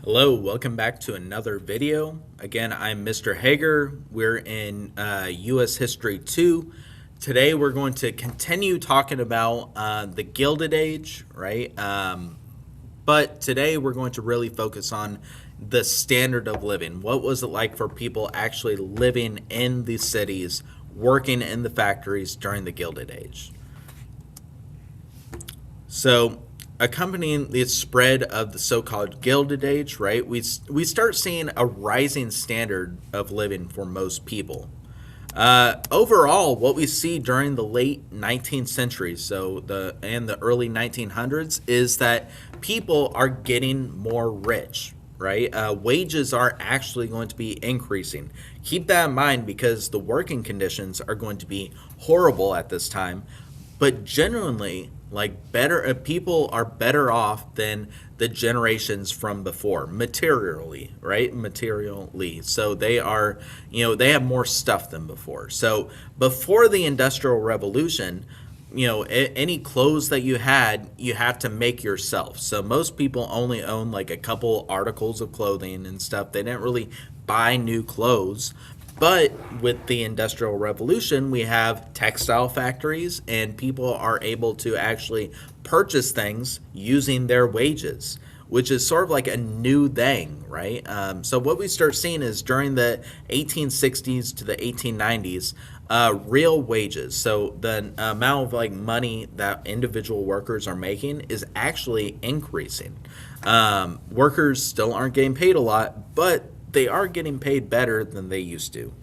Hello, welcome back to another video. Again, I'm Mr. Hager. We're in U.S. History 2. Today we're going to continue talking about the Gilded Age, right? But today we're going to really focus on the standard of living. What was it like for people actually living in the cities, working in the factories during the Gilded Age? So, accompanying the spread of the so-called Gilded Age, right, we start seeing a rising standard of living for most people. Overall, what we see during the late 19th century, and the early 1900s, is that people are getting more rich. Right, wages are actually going to be increasing. Keep that in mind because the working conditions are going to be horrible at this time, but genuinely like better people are better off than the generations from before materially, right? Materially, so they are, they have more stuff than before. So before the industrial revolution, any clothes that you have to make yourself. So most people only own like a couple articles of clothing and stuff. They didn't really buy new clothes. But with the Industrial Revolution, we have textile factories, and people are able to actually purchase things using their wages, which is sort of like a new thing, right? So what we start seeing is during the 1860s to the 1890s, real wages. So the amount of like money that individual workers are making is actually increasing. Workers still aren't getting paid a lot, but they are getting paid better than they used to.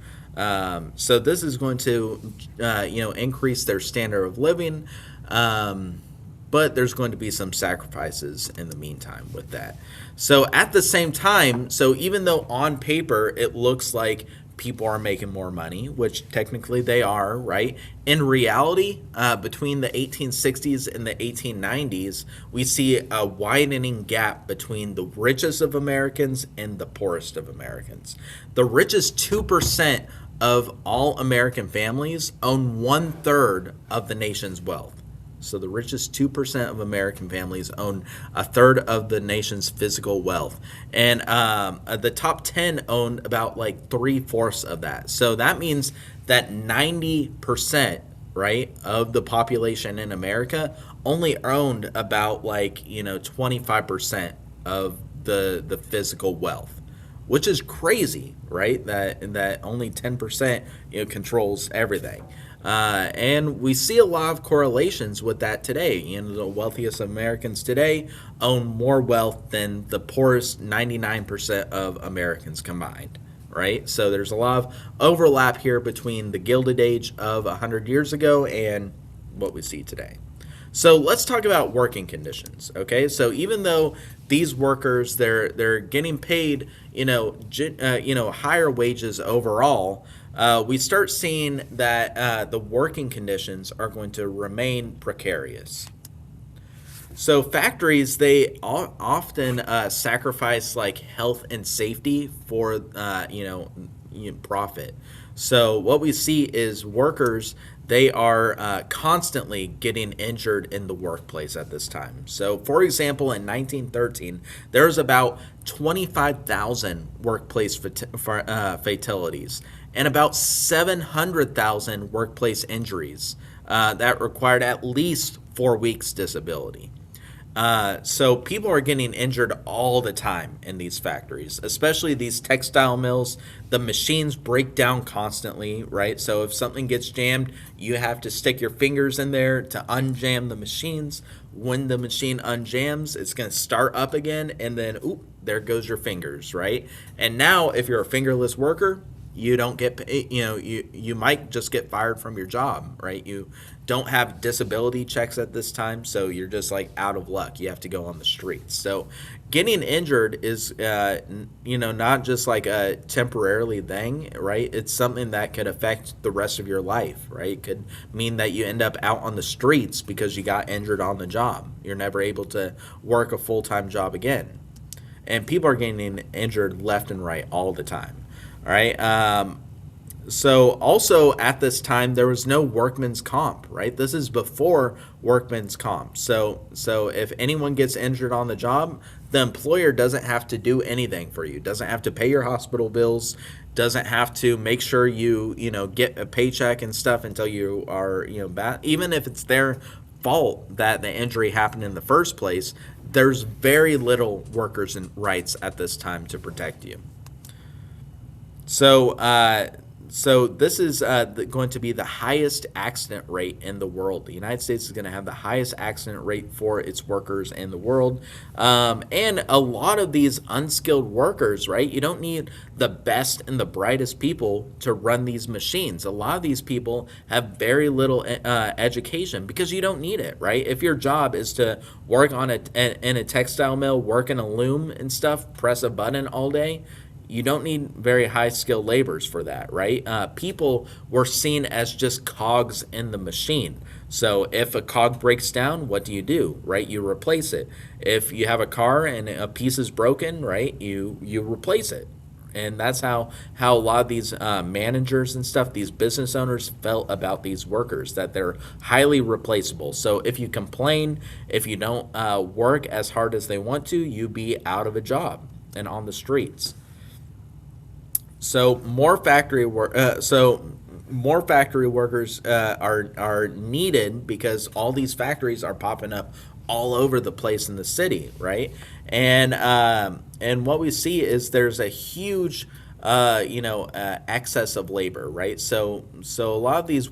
So this is going to, increase their standard of living, but there's going to be some sacrifices in the meantime with that. So at the same time, so even though on paper it looks like people are making more money, which technically they are, right? In reality, between the 1860s and the 1890s, we see a widening gap between the richest of Americans and the poorest of Americans. The richest 2% of all American families own 1/3 of the nation's wealth. So the richest 2% of American families own 1/3 of the nation's physical wealth. And the top 10 own about like 3/4 of that. So that means that 90%, right, of the population in America only owned about 25% of the physical wealth, which is crazy, right? That only 10% controls everything. And we see a lot of correlations with that today. The wealthiest Americans today own more wealth than the poorest 99% of Americans combined, right? So there's a lot of overlap here between the Gilded Age of 100 years ago and what we see today. So let's talk about working conditions. Okay, so even though these workers they're getting paid higher wages overall, we start seeing that the working conditions are going to remain precarious. So factories they often sacrifice like health and safety for profit. So what we see is workers they are constantly getting injured in the workplace at this time. So, for example, in 1913, there was about 25,000 workplace fatalities and about 700,000 workplace injuries that required at least 4 weeks disability. So people are getting injured all the time in these factories, especially these textile mills. The machines break down constantly, right? So if something gets jammed, you have to stick your fingers in there to unjam the machines. When the machine unjams, it's going to start up again, and then, oop, there goes your fingers, right? And now, if you're a fingerless worker, you don't get paid, you might just get fired from your job, right? You don't have disability checks at this time, so you're just like out of luck. You have to go on the streets. So getting injured is not just like a temporarily thing, right? It's something that could affect the rest of your life, right? It could mean that you end up out on the streets because you got injured on the job. You're never able to work a full-time job again. And people are getting injured left and right all the time. All right. So also at this time there was no workman's comp, right? This is before workman's comp. So if anyone gets injured on the job, the employer doesn't have to do anything for you, doesn't have to pay your hospital bills, doesn't have to make sure you get a paycheck and stuff until you are bad. Even if it's their fault that the injury happened in the first place, there's very little workers' and rights at this time to protect you. So this is going to be the highest accident rate in the world. The United States is going to have the highest accident rate for its workers in the world. And a lot of these unskilled workers, right? You don't need the best and the brightest people to run these machines. A lot of these people have very little education because you don't need it, right? If your job is to work in a textile mill, work in a loom and stuff, press a button all day, you don't need very high skilled laborers for that, right? People were seen as just cogs in the machine. So if a cog breaks down, what do, right? You replace it. If you have a car and a piece is broken, right, you replace it. And that's how a lot of these managers and stuff, these business owners felt about these workers, that they're highly replaceable. So if you complain, if you don't work as hard as they want to, you be out of a job and on the streets. So more factory workers are needed because all these factories are popping up all over the place in the city, right? And what we see is there's a huge excess of labor, right? So a lot of these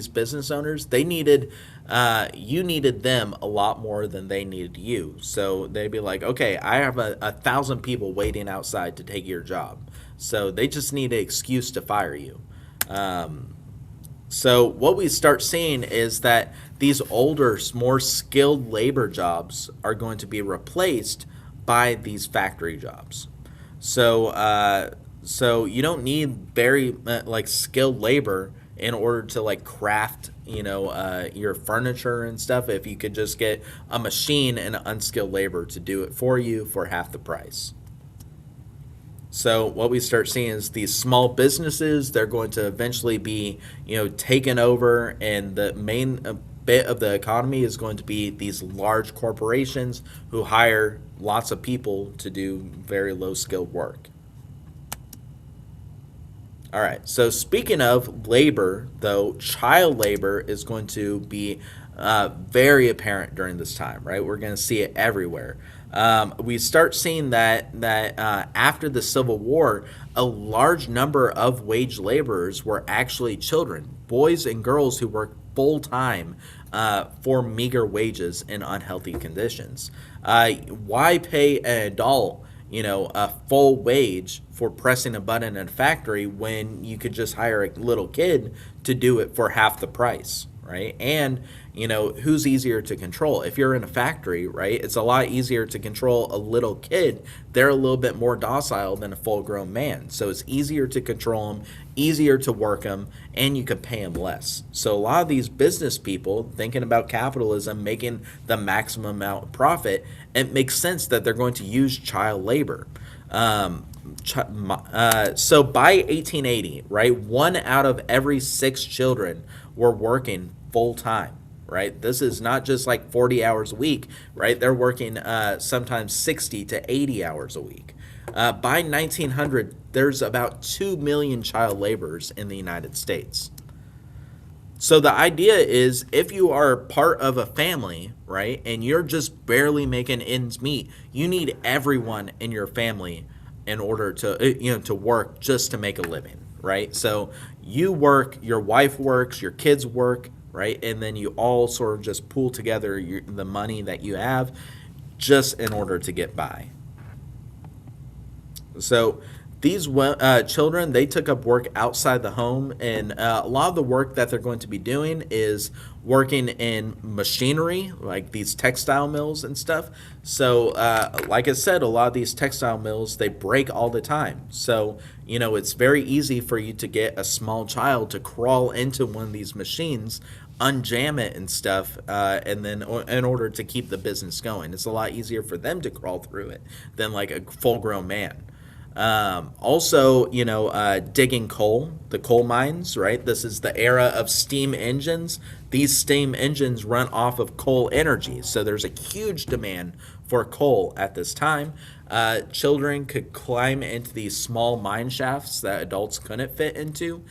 business owners, you needed them a lot more than they needed you. So they'd be like, okay, I have 1,000 people waiting outside to take your job. So they just need an excuse to fire you. So what we start seeing is that these older, more skilled labor jobs are going to be replaced by these factory jobs. So you don't need very skilled labor in order to craft your furniture and stuff. If you could just get a machine and unskilled labor to do it for you for half the price. So what we start seeing is these small businesses, they're going to eventually be, taken over, and the main bit of the economy is going to be these large corporations who hire lots of people to do very low skilled work. All right, so speaking of labor, though, child labor is going to be very apparent during this time, right? We're going to see it everywhere. We start seeing that after the Civil War, a large number of wage laborers were actually children, boys and girls who worked full time for meager wages in unhealthy conditions. Why pay an adult, a full wage for pressing a button in a factory when you could just hire a little kid to do it for half the price, right? And who's easier to control? If you're in a factory, right, it's a lot easier to control a little kid. They're a little bit more docile than a full-grown man. So it's easier to control them, easier to work them, and you can pay them less. So a lot of these business people thinking about capitalism, making the maximum amount of profit, it makes sense that they're going to use child labor. So by 1880, right, 1 out of every 6 children were working full-time. Right? This is not just 40 hours a week, right? They're working sometimes 60 to 80 hours a week. By 1900, there's about 2 million child laborers in the United States. So the idea is if you are part of a family, right, and you're just barely making ends meet, you need everyone in your family in order to work just to make a living, right? So you work, your wife works, your kids work, right? And then you all sort of just pool together the money that you have just in order to get by. So these children, they took up work outside the home, and a lot of the work that they're going to be doing is working in machinery, like these textile mills and stuff. So like I said, a lot of these textile mills, they break all the time. So, it's very easy for you to get a small child to crawl into one of these machines, unjam it and stuff, and then in order to keep the business going. It's a lot easier for them to crawl through it than a full-grown man. Also, digging coal, the coal mines, right? This is the era of steam engines. These steam engines run off of coal energy. So there's a huge demand for coal at this time. Children could climb into these small mine shafts that adults couldn't fit into.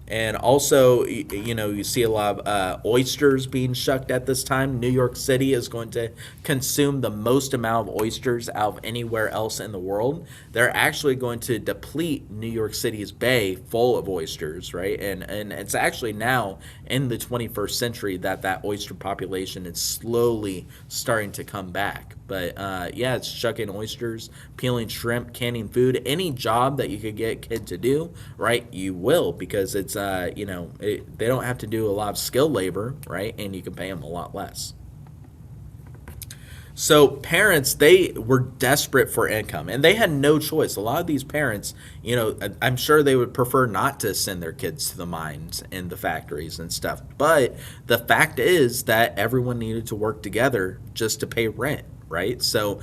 And also, you see a lot of oysters being shucked at this time. New York City is going to consume the most amount of oysters out of anywhere else in the world. They're actually going to deplete New York City's bay full of oysters, right? And it's actually now in the 21st century that oyster population is slowly starting to come back. But yeah, it's shucking oysters, peeling shrimp, canning food, any job that you could get a kid to do, right? You will, because it's they don't have to do a lot of skilled labor, right? And you can pay them a lot less. So parents, they were desperate for income, and they had no choice. A lot of these parents, I'm sure they would prefer not to send their kids to the mines and the factories and stuff. But the fact is that everyone needed to work together just to pay rent, right? So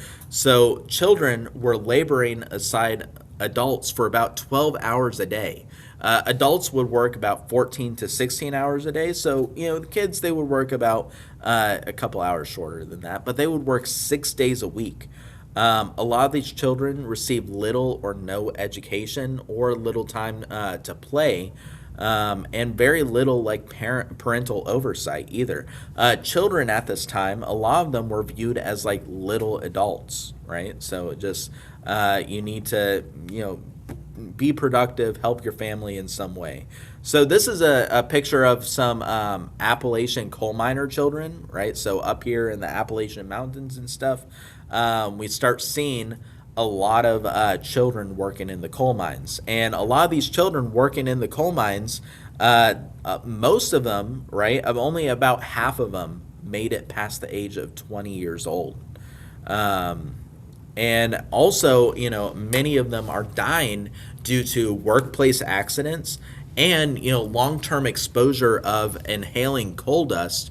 children were laboring aside adults for about 12 hours a day. Adults would work about 14 to 16 hours a day. So, the kids, they would work about a couple hours shorter than that, but they would work 6 days a week. A lot of these children received little or no education or little time to play. And very little parental oversight either. Children at this time, a lot of them were viewed as like little adults, right? So just you need to be productive, help your family in some way. So this is a picture of some Appalachian coal miner children, right? So up here in the Appalachian Mountains and stuff, we start seeing a lot of children working in the coal mines. And a lot of these children working in the coal mines, most of them, right, only about half of them made it past the age of 20 years old. And also, many of them are dying due to workplace accidents and, long-term exposure of inhaling coal dust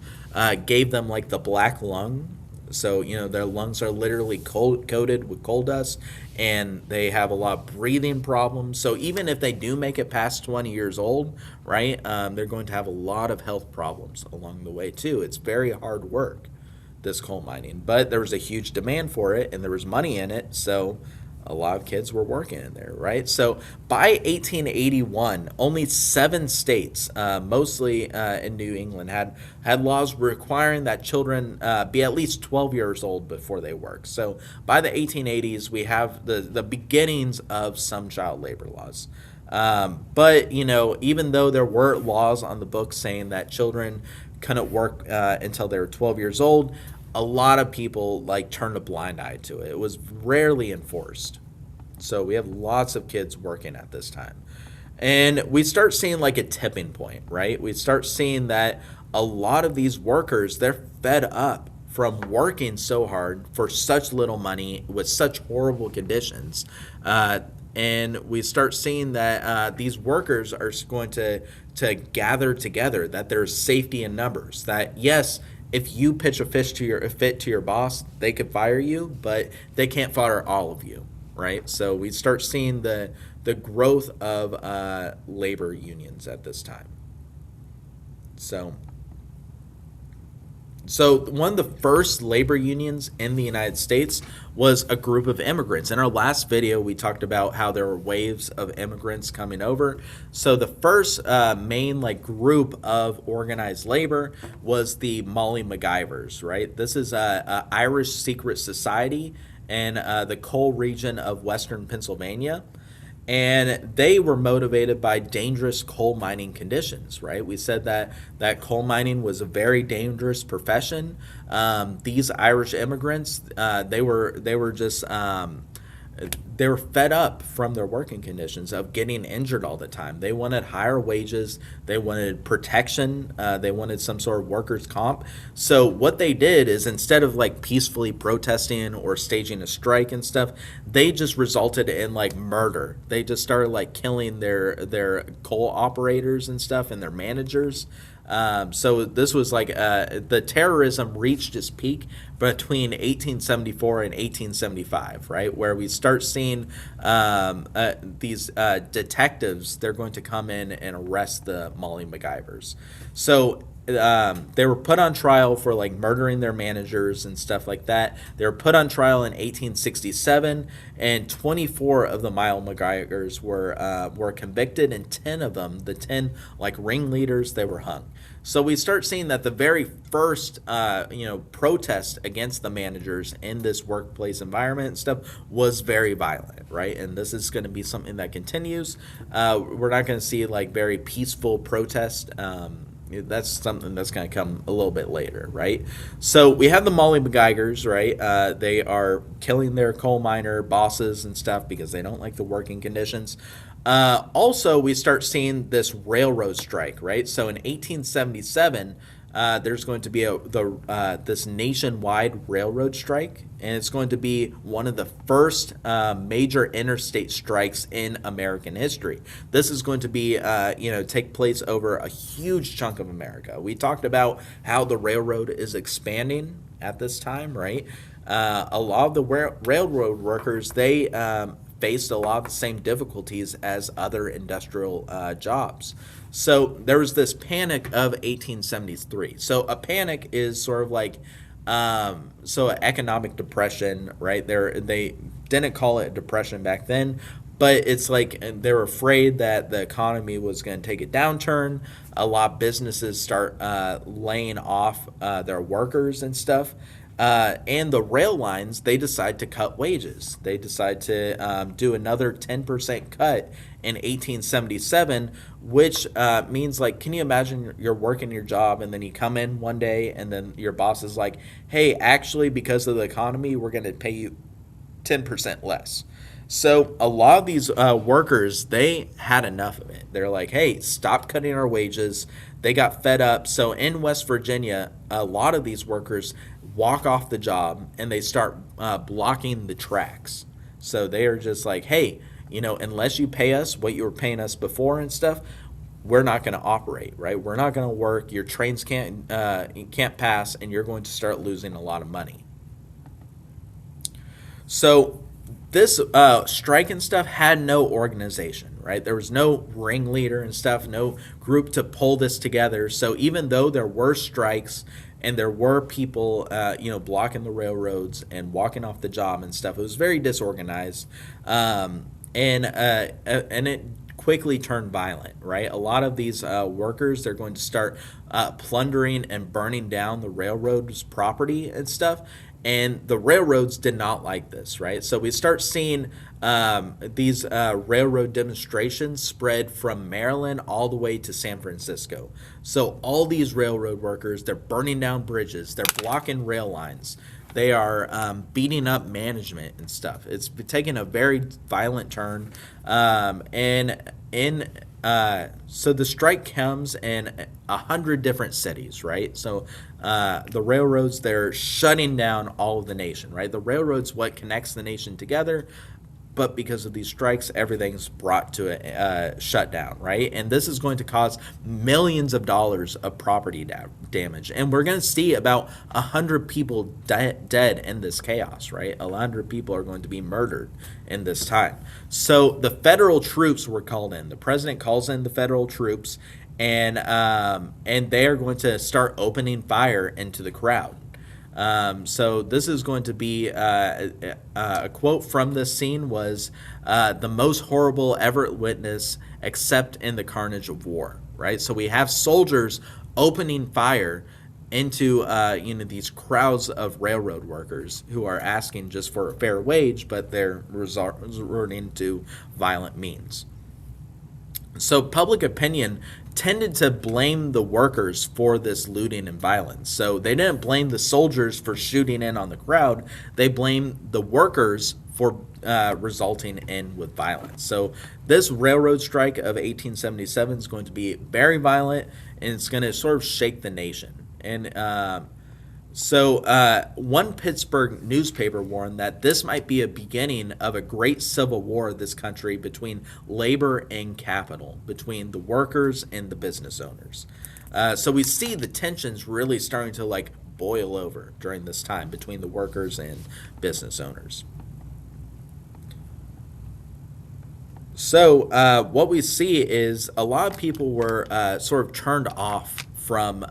gave them like the black lung. So, their lungs are literally coated with coal dust, and they have a lot of breathing problems. So even if they do make it past 20 years old, right, they're going to have a lot of health problems along the way too. It's very hard work, this coal mining, but there was a huge demand for it and there was money in it, so a lot of kids were working in there, right? So by 1881, only 7 states, mostly in New England, had laws requiring that children be at least 12 years old before they work. So by the 1880s, we have the beginnings of some child labor laws. But even though there were laws on the books saying that children couldn't work until they were 12 years old, a lot of people turned a blind eye to it. It was rarely enforced. So we have lots of kids working at this time. And we start seeing a tipping point, right? We start seeing that a lot of these workers, they're fed up from working so hard for such little money with such horrible conditions. And we start seeing that these workers are going to gather together, that there's safety in numbers, that yes, if you pitch a fit to your boss, they could fire you, but they can't fire all of you, right? So we start seeing the growth of labor unions at this time. So one of the first labor unions in the United States was a group of immigrants. In our last video, we talked about how there were waves of immigrants coming over. So the first main group of organized labor was the Molly MacGyvers, right? This is a Irish secret society in the coal region of western Pennsylvania. And they were motivated by dangerous coal mining conditions, right? We said that coal mining was a very dangerous profession. These Irish immigrants, they were just they were fed up from their working conditions of getting injured all the time. They wanted higher wages. They wanted protection. They wanted some sort of workers' comp. So what they did is, instead of peacefully protesting or staging a strike and stuff, they just resulted in murder. They just started killing their coal operators and stuff and their managers. So this was like the terrorism reached its peak between 1874 and 1875, right? Where we start seeing these detectives, they're going to come in and arrest the Molly MacGyvers. So they were put on trial for like murdering their managers and stuff like that. They were put on trial in 1867, and 24 of the Mile MacGyvers were convicted, and 10 of them, the 10 like ringleaders, they were hung. So we start seeing that the very first, protest against the managers in this workplace environment and stuff was very violent, right? And this is going to be something that continues. We're not going to see like very peaceful protest. That's something that's going to come a little bit later, right? So we have the Molly MacGyvers, right? They are killing their coal miner bosses and stuff because they don't like the working conditions. Also, we start seeing this railroad strike, right? So in 1877, there's going to be this nationwide railroad strike, and it's going to be one of the first major interstate strikes in American history. This is going to be, take place over a huge chunk of America. We talked about how the railroad is expanding at this time, right? A lot of the railroad workers, they faced a lot of the same difficulties as other industrial jobs. So there was this panic of 1873. So a panic is sort of like economic depression, right? They didn't call it a depression back then, but it's like they were afraid that the economy was going to take a downturn. A lot of businesses start laying off their workers and stuff. And the rail lines, they decide to cut wages. They decide to do another 10% cut in 1877, which means, like, can you imagine you're working your job and then you come in one day and then your boss is like, hey, actually, because of the economy, we're going to pay you 10% less. So a lot of these workers, they had enough of it. They're like, hey, stop cutting our wages. They got fed up. So in West Virginia, a lot of these workers walk off the job and they start blocking the tracks. So they are just like, hey, unless you pay us what you were paying us before and stuff, we're not going to operate, right? We're not going to work. Your trains can't pass, and you're going to start losing a lot of money. So this strike and stuff had no organization, right? There was no ringleader and stuff, no group to pull this together. So even though there were strikes and there were people, blocking the railroads and walking off the job and stuff, it was very disorganized, and it quickly turned violent, right? A lot of these workers, they're going to start plundering and burning down the railroad's property and stuff. And the railroads did not like this, right? So we start seeing these railroad demonstrations spread from Maryland all the way to San Francisco. So all these railroad workers, they're burning down bridges, they're blocking rail lines, they are beating up management and stuff. It's taken a very violent turn. So the strike comes in 100 different cities, right? So the railroads, they're shutting down all of the nation, right? The railroad's what connects the nation together, but because of these strikes, everything's brought to a shutdown, right? And this is going to cause millions of dollars of property damage. And we're going to see about 100 people dead in this chaos, right? 100 people are going to be murdered in this time. So the federal troops were called in. The president calls in the federal troops, and they are going to start opening fire into the crowd. So this is going to be a quote from this scene was the most horrible ever witnessed except in the carnage of war, right? So we have soldiers opening fire into these crowds of railroad workers who are asking just for a fair wage, but they're resorting to violent means. So public opinion tended to blame the workers for this looting and violence. So they didn't blame the soldiers for shooting in on the crowd. They blamed the workers for resulting in with violence. So this railroad strike of 1877 is going to be very violent, and it's going to sort of shake the nation. And one Pittsburgh newspaper warned that this might be a beginning of a great civil war in this country between labor and capital, between the workers and the business owners. So we see the tensions really starting to like boil over during this time between the workers and business owners. So what we see is a lot of people were sort of turned off from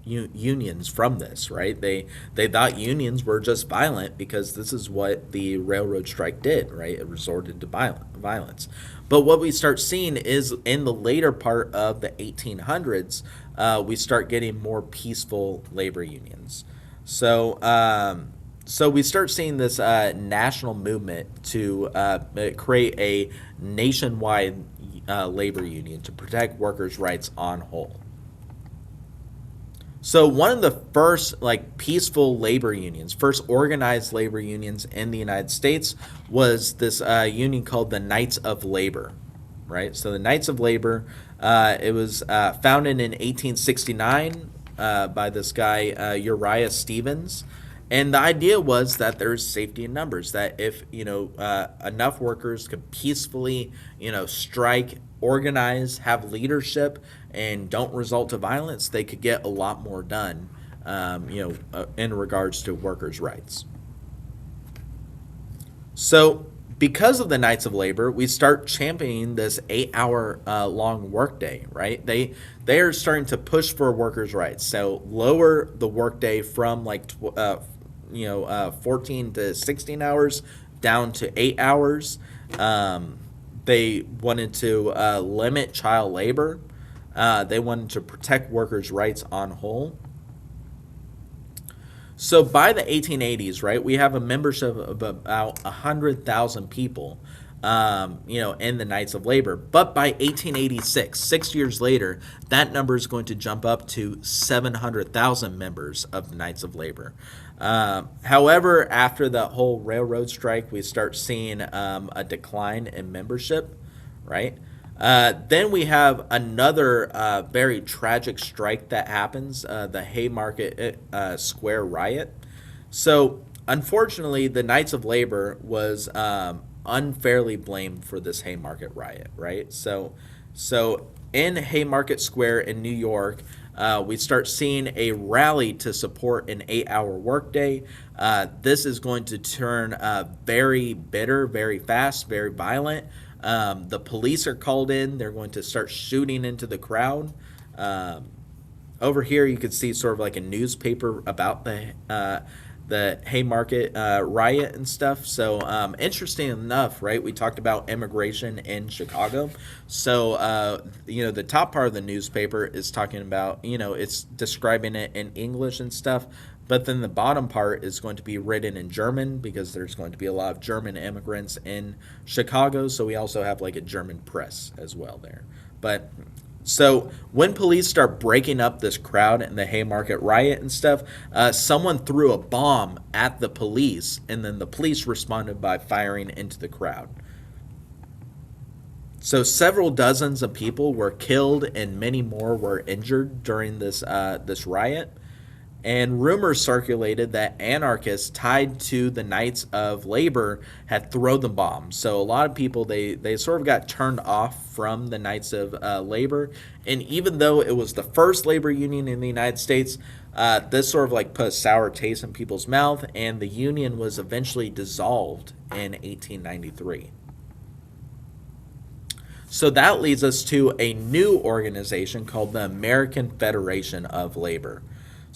unions from this, right? They thought unions were just violent because this is what the railroad strike did, right? It resorted to violence. But what we start seeing is in the later part of the 1800s, we start getting more peaceful labor unions. So so we start seeing this national movement to create a nationwide labor union to protect workers' rights on whole. So one of the first like peaceful labor unions, first organized labor unions in the United States was this union called the Knights of Labor, right? So the Knights of Labor, it was founded in 1869 by this guy Uriah Stevens. And the idea was that there's safety in numbers. That if enough workers could peacefully strike, organize, have leadership, and don't result to violence, they could get a lot more done. In regards to workers' rights. So because of the Knights of Labor, we start championing this 8-hour long workday, right? They are starting to push for workers' rights. So lower the workday from like 14 to 16 hours down to 8 hours. They wanted to limit child labor. They wanted to protect workers' rights on whole. So by the 1880s, right, we have a membership of about 100,000 people, in the Knights of Labor. But by 1886, 6 years later, that number is going to jump up to 700,000 members of the Knights of Labor. However, after the whole railroad strike, we start seeing a decline in membership, right? Then we have another very tragic strike that happens, the Haymarket Square riot. So, unfortunately, the Knights of Labor was unfairly blamed for this Haymarket riot, right? So in Haymarket Square in New York, we start seeing a rally to support an 8-hour workday. This is going to turn very bitter, very fast, very violent. The police are called in. They're going to start shooting into the crowd. Over here, you can see sort of like a newspaper about the Haymarket riot and stuff. So interesting enough, right? We talked about immigration in Chicago. So the top part of the newspaper is talking about it's describing it in English and stuff. But then the bottom part is going to be written in German because there's going to be a lot of German immigrants in Chicago. So we also have like a German press as well there. But so when police start breaking up this crowd in the Haymarket riot and stuff, someone threw a bomb at the police, and then the police responded by firing into the crowd. So several dozens of people were killed, and many more were injured during this riot. And rumors circulated that anarchists tied to the Knights of Labor had thrown the bomb. So a lot of people, they sort of got turned off from the Knights of Labor. And even though it was the first labor union in the United States, this sort of like put a sour taste in people's mouth. And the union was eventually dissolved in 1893. So that leads us to a new organization called the American Federation of Labor.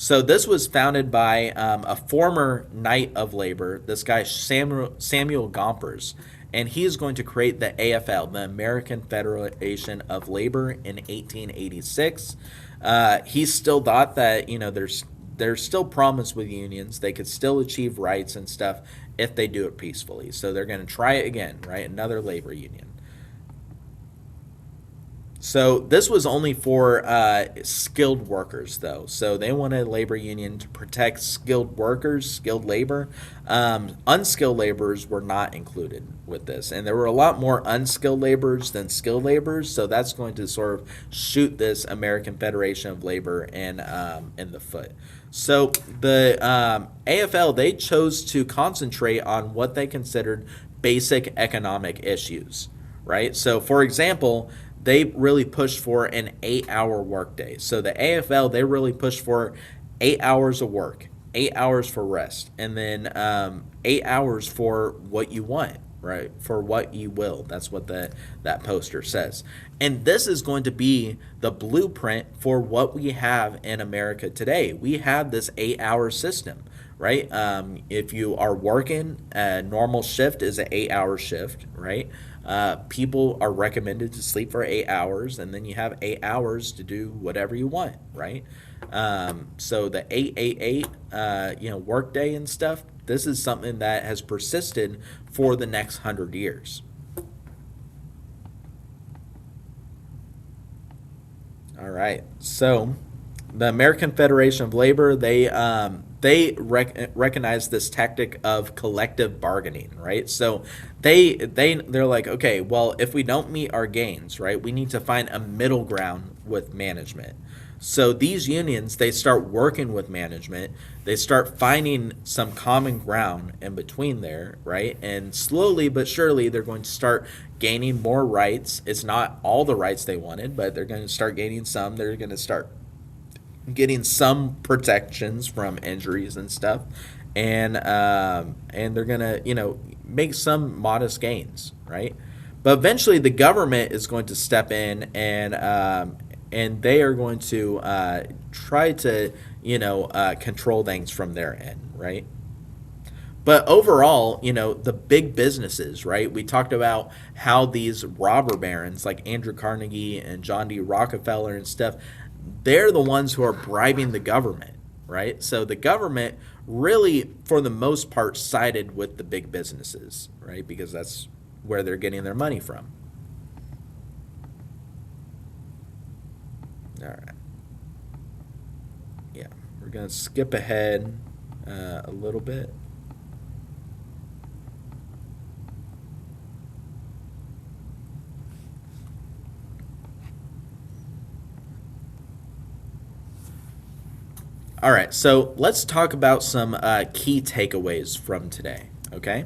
So this was founded by a former Knight of Labor, this guy Samuel Gompers, and he is going to create the AFL, the American Federation of Labor, in 1886. He still thought that there's still problems with unions; they could still achieve rights and stuff if they do it peacefully. So they're going to try it again, right? Another labor union. So this was only for skilled workers, though. So they wanted a labor union to protect skilled workers, skilled labor. Unskilled laborers were not included with this. And there were a lot more unskilled laborers than skilled laborers. So that's going to sort of shoot this American Federation of Labor in the foot. So the AFL, they chose to concentrate on what they considered basic economic issues. Right? So, for example, they really pushed for an 8-hour workday. So the AFL, they really pushed for 8 hours of work, 8 hours for rest, and then 8 hours for what you want, right? For what you will. That's what that poster says. And this is going to be the blueprint for what we have in America today. We have this 8-hour system, right? If you are working, a normal shift is an 8-hour shift, right? People are recommended to sleep for 8 hours, and then you have 8 hours to do whatever you want, right? So the 888, work day and stuff. This is something that has persisted for the next 100 years. All right. So the American Federation of Labor, they recognize this tactic of collective bargaining, right? So they're like, okay, well, if we don't meet our gains, right, we need to find a middle ground with management. So these unions, they start working with management. They start finding some common ground in between there, right? And slowly but surely, they're going to start gaining more rights. It's not all the rights they wanted, but they're going to start gaining some. They're going to start getting some protections from injuries and stuff, and they're gonna make some modest gains, right? But eventually, the government is going to step in, and they are going to try to control things from their end, right? But overall, the big businesses, right? We talked about how these robber barons like Andrew Carnegie and John D. Rockefeller and stuff, they're the ones who are bribing the government, right? So the government really, for the most part, sided with the big businesses, right? Because that's where they're getting their money from. All right. Yeah, we're going to skip ahead a little bit. All right, so let's talk about some key takeaways from today, okay?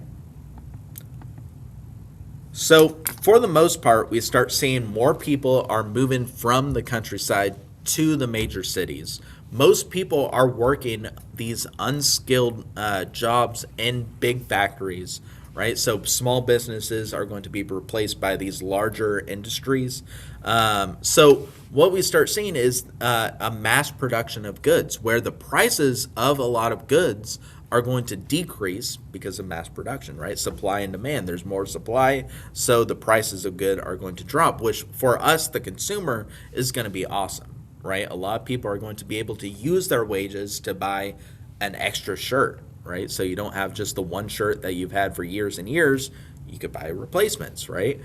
So, for the most part, we start seeing more people are moving from the countryside to the major cities. Most people are working these unskilled jobs in big factories, right? So, small businesses are going to be replaced by these larger industries. So, what we start seeing is a mass production of goods where the prices of a lot of goods are going to decrease because of mass production, right? Supply and demand. There's more supply, so the prices of good are going to drop, which for us, the consumer, is going to be awesome, right? A lot of people are going to be able to use their wages to buy an extra shirt, right? So you don't have just the one shirt that you've had for years and years. You could buy replacements, right?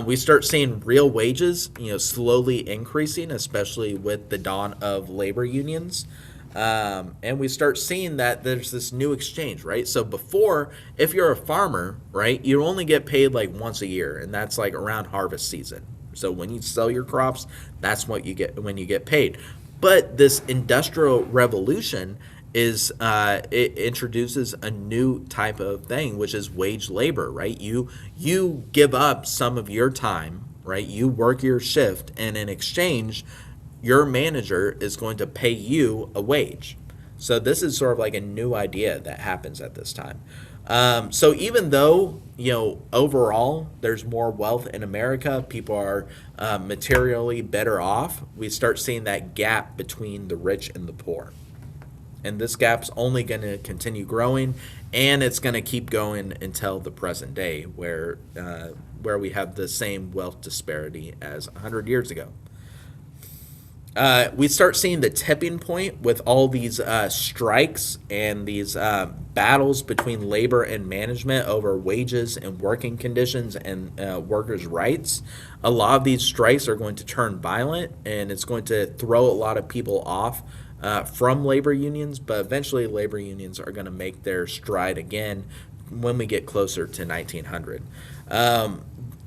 We start seeing real wages, slowly increasing, especially with the dawn of labor unions. And we start seeing that there's this new exchange, right? So before, if you're a farmer, right, you only get paid like once a year, and that's like around harvest season. So when you sell your crops, that's what you get when you get paid. But this industrial revolution it introduces a new type of thing, which is wage labor, right? You give up some of your time, right? You work your shift, and in exchange, your manager is going to pay you a wage. So this is sort of like a new idea that happens at this time. So even though, overall there's more wealth in America, people are materially better off, we start seeing that gap between the rich and the poor. And this gap's only going to continue growing, and it's going to keep going until the present day, where we have the same wealth disparity as 100 years ago. We start seeing the tipping point with all these strikes and these battles between labor and management over wages and working conditions and workers' rights. A lot of these strikes are going to turn violent, and it's going to throw a lot of people off from labor unions, but eventually labor unions are going to make their stride again when we get closer to 1900.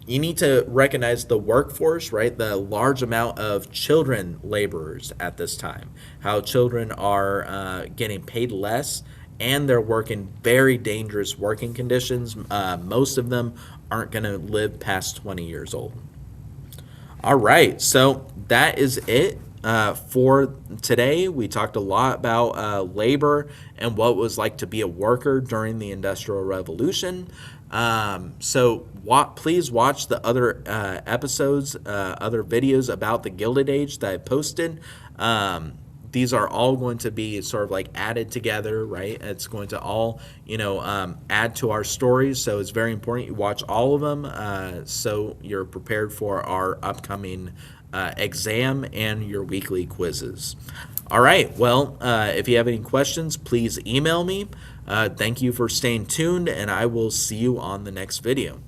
You need to recognize the workforce, right? The large amount of children laborers at this time, how children are getting paid less, and they're working very dangerous working conditions. Most of them aren't going to live past 20 years old. All right, so that is it for today. We talked a lot about labor and what it was like to be a worker during the Industrial Revolution. Please watch the other episodes, other videos about the Gilded Age that I posted. These are all going to be sort of like added together, right? It's going to all, add to our stories. So it's very important you watch all of them so you're prepared for our upcoming exam and your weekly quizzes. All right. Well, if you have any questions, please email me. Thank you for staying tuned, and I will see you on the next video.